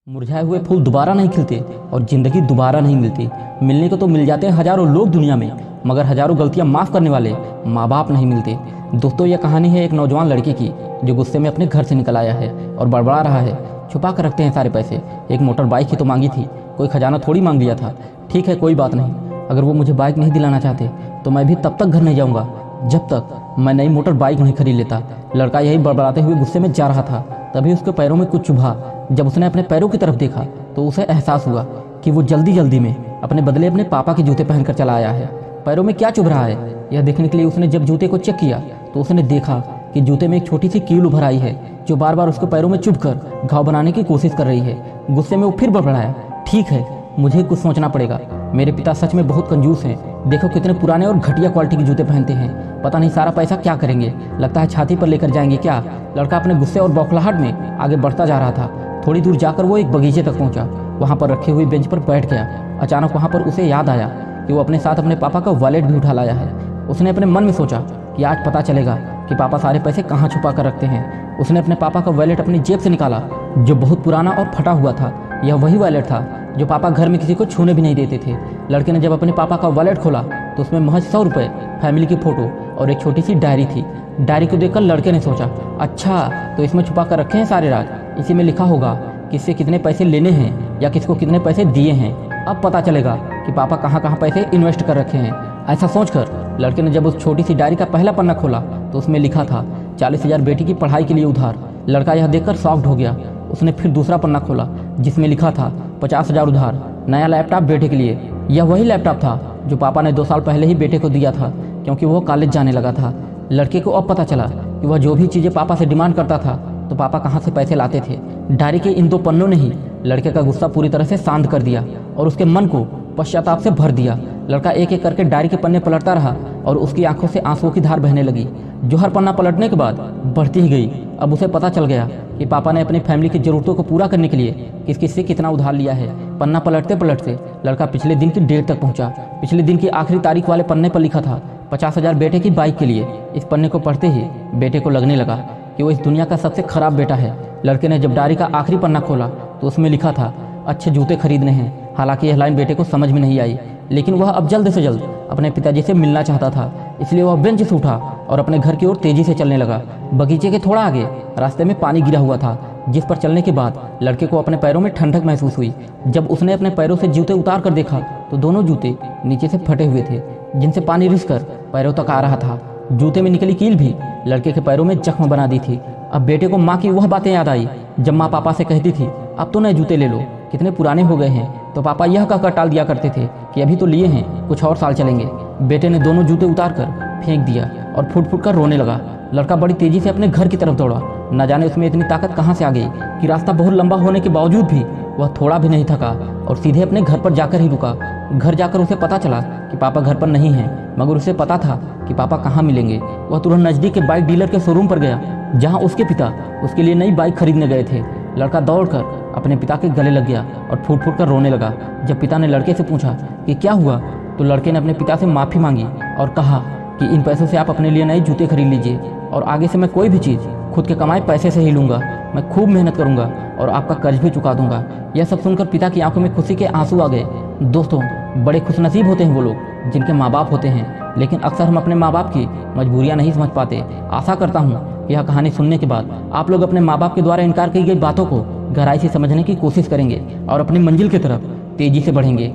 मुरझाए हुए फूल दोबारा नहीं खिलते और ज़िंदगी दोबारा नहीं मिलती। मिलने को तो मिल जाते हैं हज़ारों लोग दुनिया में, मगर हज़ारों गलतियां माफ़ करने वाले माँ बाप नहीं मिलते। दोस्तों, यह कहानी है एक नौजवान लड़के की जो गुस्से में अपने घर से निकल आया है और बड़बड़ा रहा है। छुपा कर रखते हैं सारे पैसे। एक मोटर बाइक ही तो मांगी थी, कोई खजाना थोड़ी मांग लिया था। ठीक है, कोई बात नहीं। अगर वो मुझे बाइक नहीं दिलाना चाहते तो मैं भी तब तक घर नहीं जाऊँगा जब तक मैं नई मोटर बाइक नहीं खरीद लेता। लड़का यही बड़बड़ाते हुए गुस्से में जा रहा था, तभी उसके पैरों में कुछ चुभा। जब उसने अपने पैरों की तरफ देखा तो उसे एहसास हुआ कि वो जल्दी जल्दी में अपने बदले अपने पापा के जूते पहनकर चला आया है। पैरों में क्या चुभ रहा है यह देखने के लिए उसने जब जूते को चेक किया तो उसने देखा कि जूते में एक छोटी सी कील उभर आई है जो बार बार उसके पैरों में चुभकर घाव बनाने की कोशिश कर रही है। गुस्से में वो फिर बड़बड़ाया, ठीक है, मुझे कुछ सोचना पड़ेगा। मेरे पिता सच में बहुत कंजूस हैं। देखो कितने पुराने और घटिया क्वालिटी के जूते पहनते हैं। पता नहीं सारा पैसा क्या करेंगे, लगता है छाती पर लेकर जाएंगे क्या। लड़का अपने गुस्से और बौखलाहट में आगे बढ़ता जा रहा था। थोड़ी दूर जाकर वो एक बगीचे तक पहुंचा। वहां पर रखे हुए बेंच पर बैठ गया। अचानक वहां पर उसे याद आया कि वो अपने साथ अपने पापा का वॉलेट भी उठा लाया है। उसने अपने मन में सोचा कि आज पता चलेगा कि पापा सारे पैसे कहाँ छुपा कर रखते हैं। उसने अपने पापा का वॉलेट अपनी जेब से निकाला जो बहुत पुराना और फटा हुआ था। यह वही वॉलेट था जो पापा घर में किसी को छूने भी नहीं देते थे। लड़के ने जब अपने पापा का वॉलेट खोला तो उसमें महज 100 रुपये, फैमिली की फ़ोटो और एक छोटी सी डायरी थी। डायरी को देखकर लड़के ने सोचा, अच्छा तो इसमें छुपा कर रखे हैं सारे राज। इसी में लिखा होगा किससे कितने पैसे लेने हैं या किसको कितने पैसे दिए हैं। अब पता चलेगा कि पापा कहाँ कहाँ पैसे इन्वेस्ट कर रखे हैं। ऐसा सोचकर लड़के ने जब उस छोटी सी डायरी का पहला पन्ना खोला तो उसमें लिखा था 40,000 बेटी की पढ़ाई के लिए उधार। लड़का यह देखकर शॉक्ड हो गया। उसने फिर दूसरा पन्ना खोला जिसमें लिखा था 50,000 उधार, नया लैपटॉप बेटे के लिए। यह वही लैपटॉप था जो पापा ने 2 साल पहले ही बेटे को दिया था क्योंकि वो कॉलेज जाने लगा था। लड़के को अब पता चला कि वह जो भी चीज़ें पापा से डिमांड करता था तो पापा कहाँ से पैसे लाते थे। डायरी के इन 2 पन्नों ने ही लड़के का गुस्सा पूरी तरह से शांत कर दिया और उसके मन को पश्चाताप से भर दिया। लड़का एक एक करके डायरी के पन्ने पलटता रहा और उसकी आंखों से आंसुओं की धार बहने लगी जो हर पन्ना पलटने के बाद बढ़ती ही गई। अब उसे पता चल गया कि पापा ने अपनी फैमिली की ज़रूरतों को पूरा करने के लिए किस किस से कितना उधार लिया है। पन्ना पलटते पलटते लड़का पिछले दिन की डेट तक पहुंचा। पिछले दिन की आखिरी तारीख वाले पन्ने पर लिखा था 50,000 बेटे की बाइक के लिए। इस पन्ने को पढ़ते ही बेटे को लगने लगा कि वो इस दुनिया का सबसे खराब बेटा है। लड़के ने जब डायरी का आखिरी पन्ना खोला तो उसमें लिखा था अच्छे जूते खरीदने हैं। हालांकि यह लाइन बेटे को समझ में नहीं आई, लेकिन वह अब जल्द से जल्द अपने पिताजी से मिलना चाहता था। इसलिए वह बेंच से उठा और अपने घर की ओर तेजी से चलने लगा। बगीचे के थोड़ा आगे रास्ते में पानी गिरा हुआ था जिस पर चलने के बाद लड़के को अपने पैरों में ठंडक महसूस हुई। जब उसने अपने पैरों से जूते उतार कर देखा तो दोनों जूते नीचे से फटे हुए थे जिनसे पानी रिसकर पैरों तक आ रहा था। जूते में निकली कील भी लड़के के पैरों में जख्म बना दी थी। अब बेटे को माँ की वह बातें याद आई जब माँ पापा से कहती थी अब तो नए जूते ले लो, कितने पुराने हो गए हैं। तो पापा यह कहकर टाल दिया करते थे कि अभी तो लिए हैं, कुछ और साल चलेंगे। बेटे ने दोनों जूते उतार कर फेंक दिया और फुट फुट कर रोने लगा। लड़का बड़ी तेजी से अपने घर की तरफ दौड़ा। न जाने उसमें इतनी ताकत कहाँ से आ गई कि रास्ता बहुत लंबा होने के बावजूद भी वह थोड़ा भी नहीं थका और सीधे अपने घर पर जाकर ही रुका। घर जाकर उसे पता चला कि पापा घर पर नहीं हैं, मगर उसे पता था कि पापा कहाँ मिलेंगे। वह तुरंत नज़दीक के बाइक डीलर के शोरूम पर गया जहाँ उसके पिता उसके लिए नई बाइक खरीदने गए थे। लड़का दौड़कर अपने पिता के गले लग गया और फूट फूट कर रोने लगा। जब पिता ने लड़के से पूछा कि क्या हुआ तो लड़के ने अपने पिता से माफ़ी मांगी और कहा कि इन पैसों से आप अपने लिए नए जूते खरीद लीजिए और आगे से मैं कोई भी चीज़ खुद के कमाए पैसे से ही लूँगा। मैं खूब मेहनत करूँगा और आपका कर्ज भी चुका दूंगा। यह सब सुनकर पिता की आंखों में खुशी के आंसू आ गए। दोस्तों, बड़े खुशनसीब होते हैं वो लोग जिनके माँ बाप होते हैं, लेकिन अक्सर हम अपने माँ बाप की मजबूरियाँ नहीं समझ पाते। आशा करता हूँ कि यह कहानी सुनने के बाद आप लोग अपने माँ बाप के द्वारा इनकार की गई बातों को गहराई से समझने की कोशिश करेंगे और अपनी मंजिल की तरफ तेजी से बढ़ेंगे।